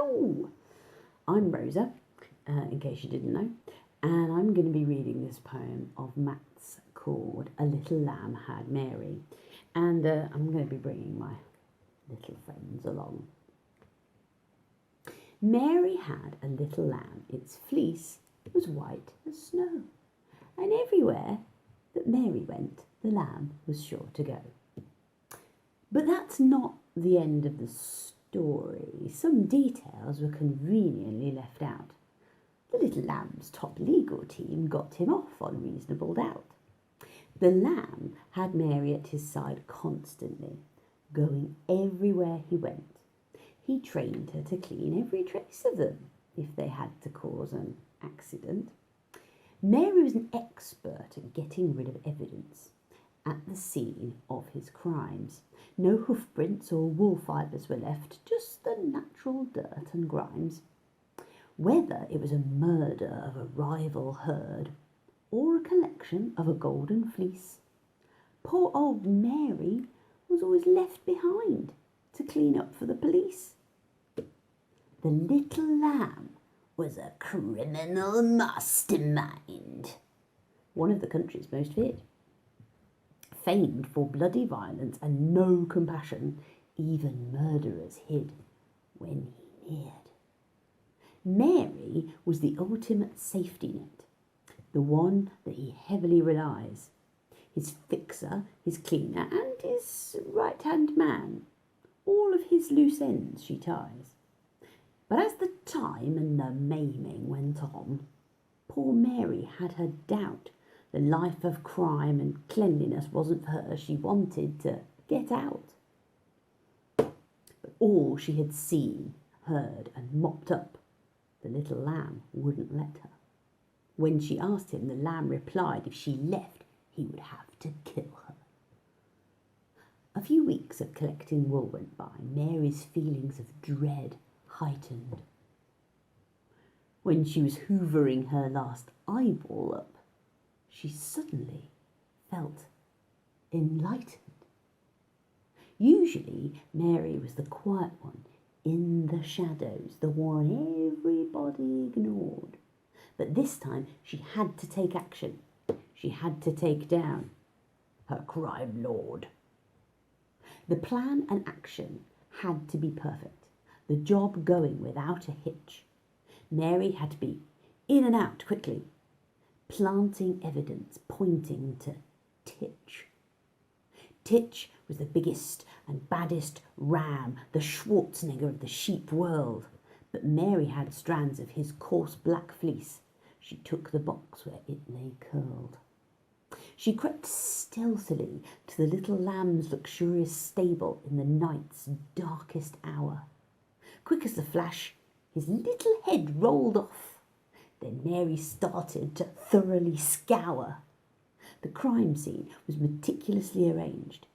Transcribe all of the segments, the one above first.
Hello! I'm Rosa, in case you didn't know, and I'm going to be reading this poem of Matt's called A Little Lamb Had Mary, and I'm going to be bringing my little friends along. Mary had a little lamb, its fleece was white as snow, and everywhere that Mary went, the lamb was sure to go. But that's not the end of the story. Some details were conveniently left out. The little lamb's top legal team got him off on reasonable doubt. The lamb had Mary at his side constantly, going everywhere he went. He trained her to clean every trace of them if they had to cause an accident. Mary was an expert at getting rid of evidence at the scene of his crimes. No hoof prints or wool fibres were left, just the natural dirt and grimes. Whether it was a murder of a rival herd or a collection of a golden fleece, poor old Mary was always left behind to clean up for the police. The little lamb was a criminal mastermind, one of the country's most feared. Famed for bloody violence and no compassion, even murderers hid when he neared. Mary was the ultimate safety net, the one that he heavily relies, his fixer, his cleaner, and his right-hand man. All of his loose ends she ties. But as the time and the maiming went on, poor Mary had her doubt. The life of crime and cleanliness wasn't for her. She wanted to get out. But all she had seen, heard, and mopped up, the little lamb wouldn't let her. When she asked him, the lamb replied if she left, he would have to kill her. A few weeks of collecting wool went by. Mary's feelings of dread heightened. When she was hoovering her last eyeball up, she suddenly felt enlightened. Usually, Mary was the quiet one, in the shadows, the one everybody ignored. But this time, she had to take action. She had to take down her crime lord. The plan and action had to be perfect, the job going without a hitch. Mary had to be in and out quickly, planting evidence pointing to Titch. Titch was the biggest and baddest ram, the Schwarzenegger of the sheep world. But Mary had strands of his coarse black fleece. She took the box where it lay curled. She crept stealthily to the little lamb's luxurious stable in the night's darkest hour. Quick as the flash, his little head rolled off. Then Mary started to thoroughly scour. The crime scene was meticulously arranged,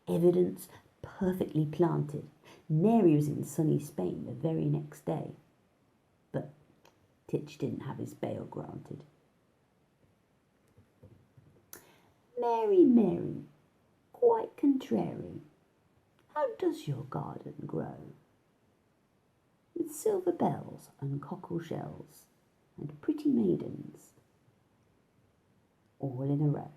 evidence perfectly planted. Mary was in sunny Spain the very next day, but Titch didn't have his bail granted. Mary, Mary, quite contrary, how does your garden grow? With silver bells and cockle shells and pretty maidens all in a row.